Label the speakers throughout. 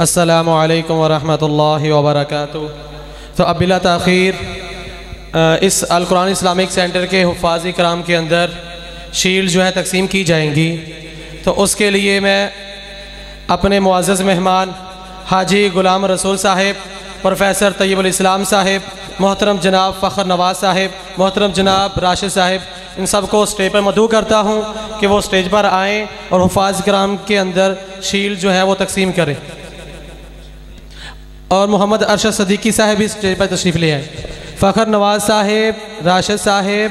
Speaker 1: السلام علیکم ورحمۃ اللہ وبرکاتہ۔ تو اب بلا تاخیر اس القرآن اسلامک سینٹر کے حفاظ کرام کے اندر شیلڈ جو ہے تقسیم کی جائیں گی، تو اس کے لیے میں اپنے معزز مہمان حاجی غلام رسول صاحب، پروفیسر طیب الاسلام صاحب، محترم جناب فخر نواز صاحب، محترم جناب راشد صاحب، ان سب کو اسٹیج پر مدعو کرتا ہوں کہ وہ اسٹیج پر آئیں اور حفاظ کرام کے اندر شیلڈ جو ہے وہ تقسیم کریں۔ اور محمد ارشد صدیقی صاحب بھی اسٹیج پر تشریف لے آئیں۔ فخر نواز صاحب، راشد صاحب،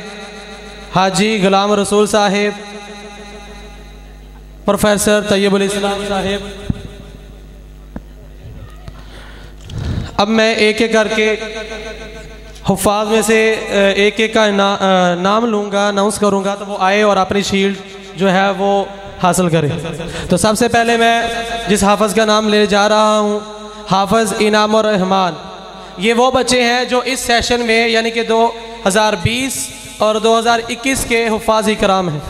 Speaker 1: حاجی غلام رسول صاحب، پروفیسر طیب الاسلام صاحب۔ اب میں ایک ایک کر کے حفاظ میں سے ایک ایک کا نام لوں گا، اناؤنس کروں گا، تو وہ آئے اور اپنی شیلڈ جو ہے وہ حاصل کرے۔ تو سب سے پہلے میں جس حافظ کا نام لے جا رہا ہوں، حافظ انعام الرحمان۔ یہ وہ بچے ہیں جو اس سیشن میں یعنی کہ 2020 اور 2021 کے حفاظ کرام ہیں،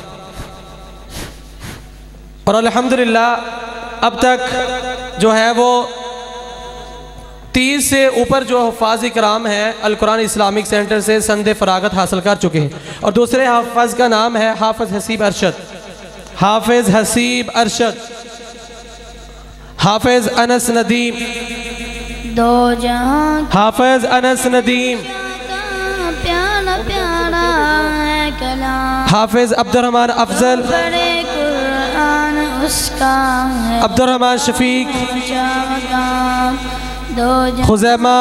Speaker 1: اور الحمدللہ اب تک جو ہے وہ 30 سے اوپر جو حفاظ کرام ہیں القرآن اسلامک سینٹر سے سند فراغت حاصل کر چکے ہیں۔ اور دوسرے حافظ کا نام ہے حافظ حسیب ارشد، حافظ حسیب ارشد، حافظ انس ندیم،
Speaker 2: دو جہاں
Speaker 1: حافظ انس ندیم،
Speaker 2: پیارا پیارا ہے کلام،
Speaker 1: حافظ عبد الرحمن افضل،
Speaker 2: بڑے قرآن اس کا ہے
Speaker 1: عبد الرحمن شفیق،
Speaker 2: مقام، دو جہاں
Speaker 1: خزیمہ،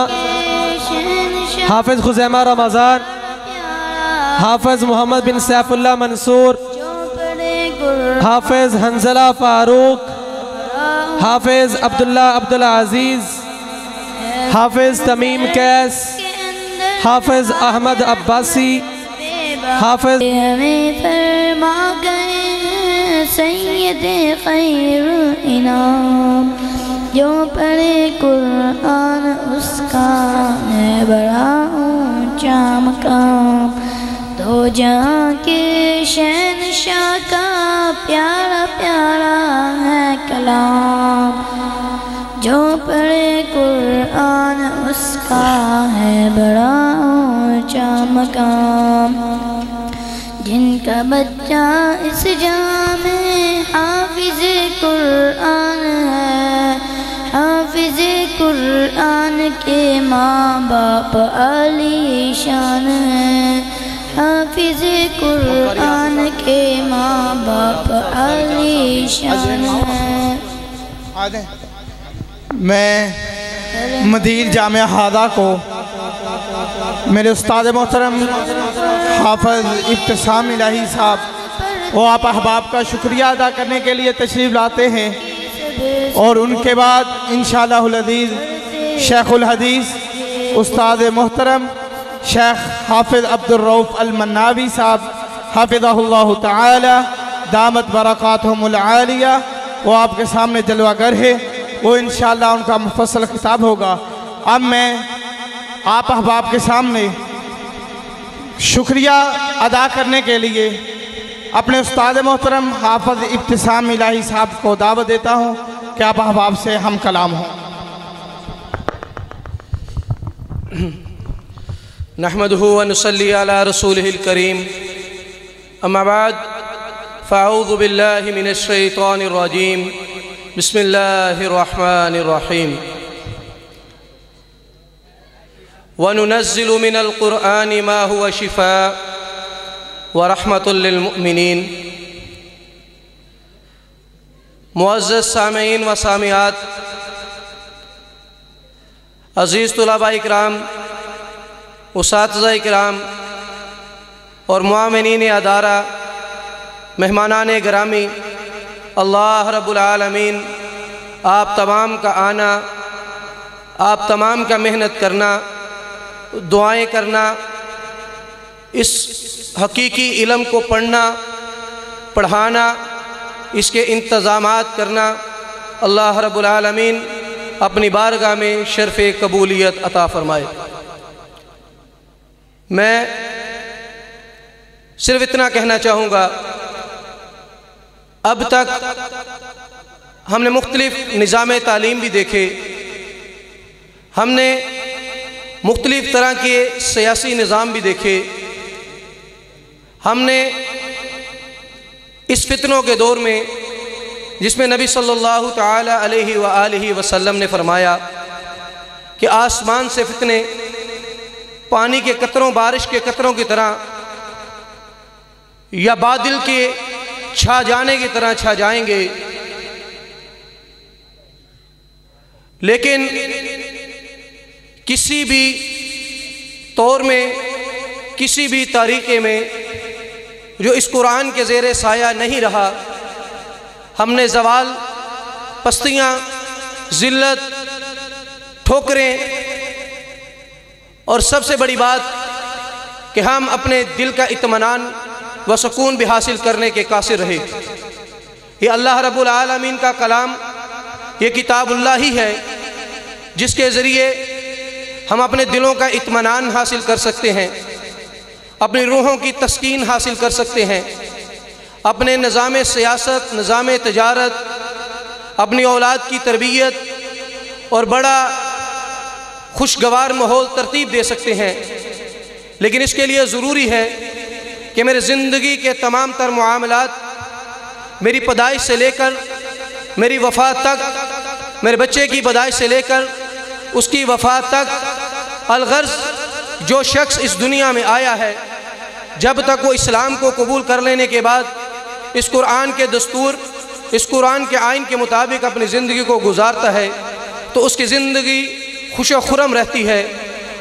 Speaker 2: شہنشاہ
Speaker 1: حافظ خزیمہ رمضان،
Speaker 2: پیارا
Speaker 1: حافظ محمد بن سیف اللہ منصور،
Speaker 2: جو بڑے قرآن
Speaker 1: حافظ حنزلہ فاروق، حافظ عبداللہ عبدالعزیز، حافظ تمیم کیس،
Speaker 2: کے اندر
Speaker 1: حافظ احمد عباسی، حافظ
Speaker 2: ہمیں فرما گئے سید خیر انعام، جو پڑھے قرآن اس کا ہے بڑا اونچا مقام، دو جہاں کے شہنشاہ کا پیارا پیارا ہے کلام، جو پڑھے قرآن اس کا ہے بڑا اونچا مقام، جن کا بچہ اس جہاں میں حافظ قرآن ہے، حافظ قرآن کے ماں باپ عالی شان ہیں، حافظ قرآن کے ماں باپ عالی شان ہیں۔
Speaker 3: میں مدیر جامعہ ہادہ کو میرے استاد محترم حافظ ابتسام الہی صاحب وہ آپ احباب کا شکریہ ادا کرنے کے لیے تشریف لاتے ہیں، اور ان کے بعد انشاءاللہ العزیز شیخ الحدیث استاد محترم شیخ حافظ عبد الرؤف المناوی صاحب حافظہ اللہ تعالی دامت برکاتہم العالیہ، وہ آپ کے سامنے جلوہ گر ہے، وہ انشاءاللہ ان کا مفصل خطاب ہوگا۔ اب میں آپ احباب کے سامنے شکریہ ادا کرنے کے لیے اپنے استاد محترم حافظ ابتسام الہی صاحب کو دعوت دیتا ہوں کہ آپ احباب سے ہم کلام ہوں۔
Speaker 4: نحمده ونصلي على رسوله الكريم، اما بعد فاعوذ بالله من الشيطان الرجيم، بسم الله الرحمن الرحيم، وننزل من القرآن ما هو شفاء ورحمة للمؤمنين۔ معزز سامعین و سامعات، عزیز طلباء اکرام، اساتذہ اکرام اور معاونین ادارہ، مہمانان گرامی، اللہ رب العالمین آپ تمام کا آنا، آپ تمام کا محنت کرنا، دعائیں کرنا، اس حقیقی علم کو پڑھنا، پڑھانا، اس کے انتظامات کرنا، اللہ رب العالمین اپنی بارگاہ میں شرف قبولیت عطا فرمائے۔ میں صرف اتنا کہنا چاہوں گا، اب تک ہم نے مختلف نظام تعلیم بھی دیکھے، ہم نے مختلف طرح کے سیاسی نظام بھی دیکھے، ہم نے اس فتنوں کے دور میں جس میں نبی صلی اللہ تعالی علیہ وآلہ وسلم نے فرمایا کہ آسمان سے فتنے پانی کے قطروں، بارش کے قطروں کی طرح یا بادل کے چھا جانے کی طرح چھا جائیں گے، لیکن کسی بھی طور میں، کسی بھی طریقے میں جو اس قرآن کے زیر سایہ نہیں رہا، ہم نے زوال، پستیاں، ذلت، ٹھوکریں، اور سب سے بڑی بات کہ ہم اپنے دل کا اطمینان و سکون بھی حاصل کرنے کے قاصر رہے۔ یہ اللہ رب العالمین کا کلام، یہ کتاب اللہ ہی ہے جس کے ذریعے ہم اپنے دلوں کا اطمینان حاصل کر سکتے ہیں، اپنی روحوں کی تسکین حاصل کر سکتے ہیں، اپنے نظام سیاست، نظام تجارت، اپنی اولاد کی تربیت اور بڑا خوشگوار ماحول ترتیب دے سکتے ہیں۔ لیکن اس کے لیے ضروری ہے کہ میرے زندگی کے تمام تر معاملات، میری پیدائش سے لے کر میری وفات تک، میرے بچے کی پیدائش سے لے کر اس کی وفات تک، الغرض جو شخص اس دنیا میں آیا ہے، جب تک وہ اسلام کو قبول کر لینے کے بعد اس قرآن کے دستور، اس قرآن کے آئین کے مطابق اپنی زندگی کو گزارتا ہے تو اس کی زندگی خوش و خرم رہتی ہے،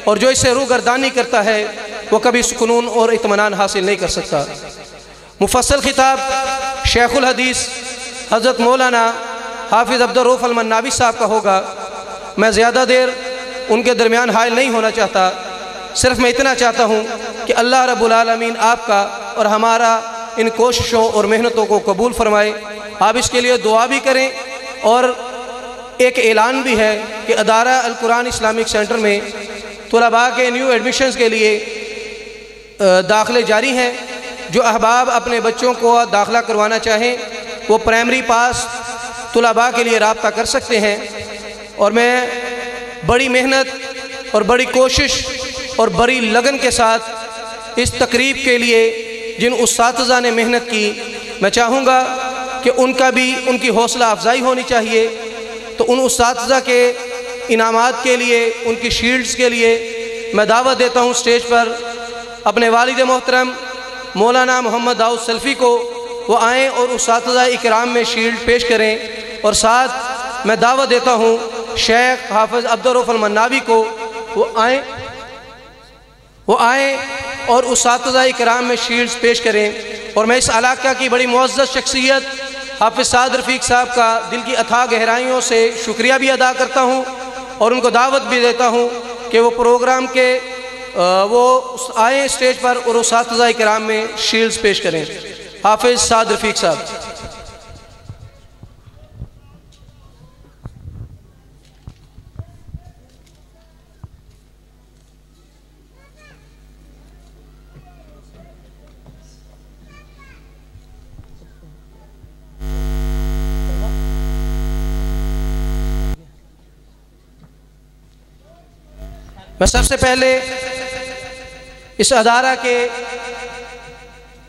Speaker 4: اور جو اسے روگردانی کرتا ہے وہ کبھی سکون اور اطمینان حاصل نہیں کر سکتا۔ مفصل خطاب شیخ الحدیث حضرت مولانا حافظ عبدالرؤف المنابی صاحب کا ہوگا، میں زیادہ دیر ان کے درمیان حائل نہیں ہونا چاہتا، صرف میں اتنا چاہتا ہوں کہ اللہ رب العالمین آپ کا اور ہمارا ان کوششوں اور محنتوں کو قبول فرمائے۔ آپ اس کے لیے دعا بھی کریں، اور ایک اعلان بھی ہے کہ ادارہ القرآن اسلامک سینٹر میں طلباء کے نیو ایڈمیشنز کے لیے داخلے جاری ہیں۔ جو احباب اپنے بچوں کو داخلہ کروانا چاہیں وہ پرائمری پاس طلباء کے لیے رابطہ کر سکتے ہیں، اور میں بڑی محنت اور بڑی کوشش اور بڑی لگن کے ساتھ اس تقریب کے لیے جن اساتذہ نے محنت کی، میں چاہوں گا کہ ان کا بھی ان کی حوصلہ افزائی ہونی چاہیے۔ تو ان اساتذہ کے انعامات کے لیے، ان کی شیلڈز کے لیے میں دعوت دیتا ہوں اسٹیج پر اپنے والد محترم مولانا محمد داؤد سلفی کو، وہ آئیں اور اساتذہ اکرام میں شیلڈ پیش کریں، اور ساتھ میں دعوت دیتا ہوں شیخ حافظ عبدالرؤف المنابی کو، وہ آئیں اور اساتذہ اکرام میں شیلڈز پیش کریں۔ اور میں اس علاقہ کی بڑی معزز شخصیت حافظ سعد رفیق صاحب کا دل کی اتھاہ گہرائیوں سے شکریہ بھی ادا کرتا ہوں، اور ان کو دعوت بھی دیتا ہوں کہ وہ پروگرام کے وہ آئیں اسٹیج پر اور اساتذہ اکرام میں شیلڈز پیش کریں۔ حافظ سعد رفیق صاحب۔ میں سب سے پہلے اس ادارہ کے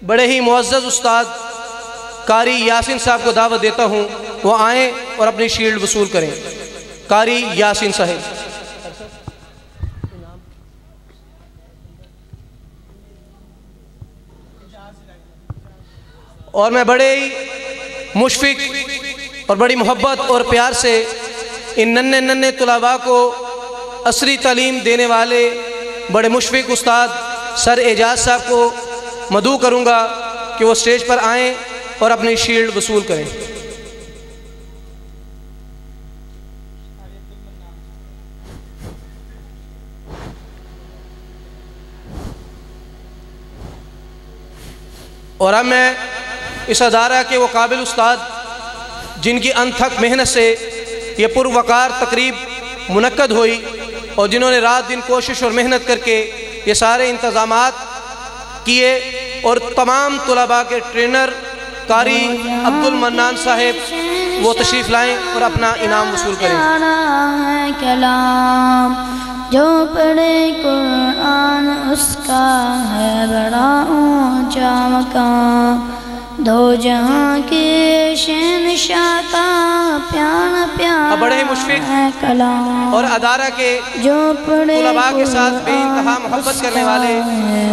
Speaker 4: بڑے ہی معزز استاد قاری یاسین صاحب کو دعوت دیتا ہوں، وہ آئیں اور اپنی شیلڈ وصول کریں۔ قاری یاسین صاحب۔ اور میں بڑے ہی مشفق اور بڑی محبت اور پیار سے ان ننھے طلباء کو عصری تعلیم دینے والے بڑے مشفق استاد سر اعجاز صاحب کو مدعو کروں گا کہ وہ اسٹیج پر آئیں اور اپنی شیلڈ وصول کریں۔ اور اب میں اس ادارہ کے وہ قابل استاد جن کی انتھک محنت سے یہ پروقار تقریب منعقد ہوئی، اور جنہوں نے رات دن کوشش اور محنت کر کے یہ سارے انتظامات کیے، اور تمام طلباء کے ٹرینر قاری عبد المنان صاحب وہ تشریف لائیں اور اپنا انعام وصول کریں۔
Speaker 2: ہے کلام جو پڑھے قرآن اس کا ہے بڑا اونچا مقام، دو جہاں کے شہنشاہ کا پیارا پیارا
Speaker 4: بڑے ہی مشفق
Speaker 2: ہے کلام،
Speaker 4: اور ادارہ کے
Speaker 2: جو پڑھے
Speaker 4: طلباء کے ساتھ بے انتہا محبت کرنے والے،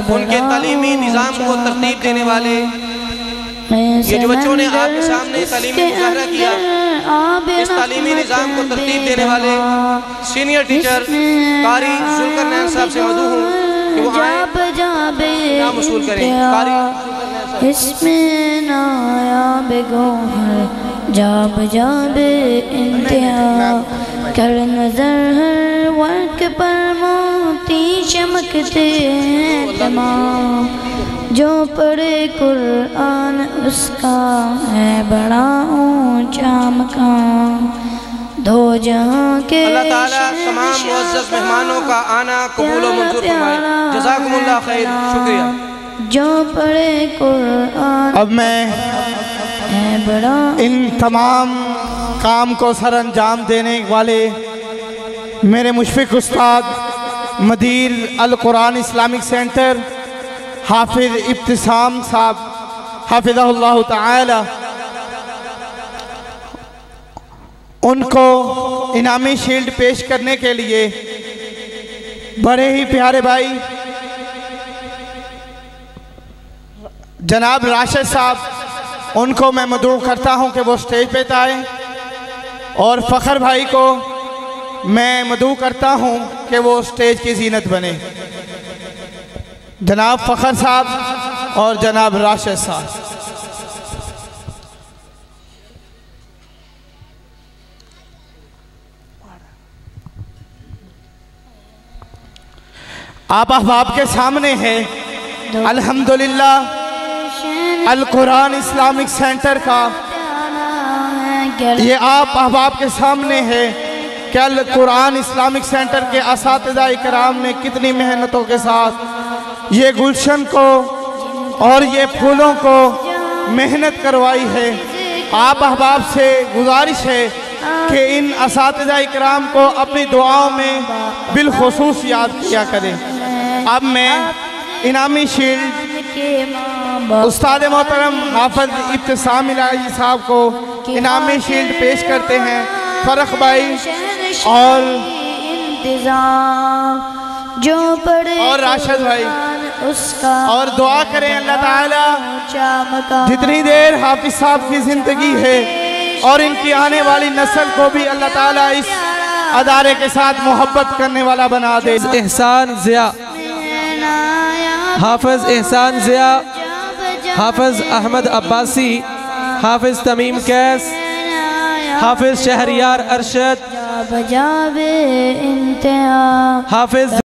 Speaker 4: ان کے تعلیمی نظام کو ترتیب دینے والے، یہ جو بچوں نے آپ کے سامنے تعلیمی مظاہرہ کیا، اس تعلیمی نظام کو ترتیب دینے والے سینئر ٹیچر قاری ذوالقرنین صاحب سے مدعو ہوں کہ وہ آئیں نام وصول کریں۔ قاری
Speaker 2: اس میں نایاب گوہر جاب جاب انتہا، کر نظر ہر ورق پر موتی چمکتے ہیں تمام، جو پڑھے قرآن اس کا ہے بڑا اونچا مقام، دو جہاں کے
Speaker 4: اللہ تعالیٰ تمام معزز مہمانوں کا آنا قبول و منظور فرمائے۔ جزاکم اللہ خیر، شکریہ۔
Speaker 2: جو پڑھے قرآن
Speaker 3: اب میں
Speaker 2: ہے بڑا
Speaker 3: ان تمام کام کو سر انجام دینے والے میرے مشفق استاد مدیر القرآن اسلامک سینٹر حافظ ابتسام صاحب حافظہ اللہ تعالی، ان کو انعامی شیلڈ پیش کرنے کے لیے بڑے ہی پیارے بھائی جناب راشد صاحب، ان کو میں مدعو کرتا ہوں کہ وہ سٹیج پہ آئیں، اور فخر بھائی کو میں مدعو کرتا ہوں کہ وہ سٹیج کی زینت بنے۔ جناب فخر صاحب اور جناب راشد صاحب، آپ احباب کے سامنے ہے الحمدللہ القرآن اسلامک سینٹر کا، یہ آپ احباب کے سامنے ہے کہ القرآن اسلامک سینٹر کے اساتذہ اکرام نے کتنی محنتوں کے ساتھ یہ گلشن کو اور یہ پھولوں کو محنت کروائی ہے۔ آپ احباب سے گزارش ہے کہ ان اساتذہ اکرام کو اپنی دعاؤں میں بالخصوص یاد کیا کریں۔ اب میں انعامی شیلڈ استاد محترم حافظ ابتسام الہی صاحب کو انعامی شیلڈ پیش کرتے ہیں۔ فرق بھائی اور راشد بھائی، اور دعا کریں اللہ تعالیٰ جتنی دیر حافظ صاحب کی زندگی ہے اور ان کی آنے والی نسل کو بھی اللہ تعالیٰ اس ادارے کے ساتھ محبت کرنے والا بنا دے۔
Speaker 1: احسان ضیاء، حافظ احسان ضیاء، حافظ احمد عباسی، حافظ تمیم کیس، حافظ شہریار ارشد،
Speaker 2: جاب انتہا،
Speaker 1: حافظ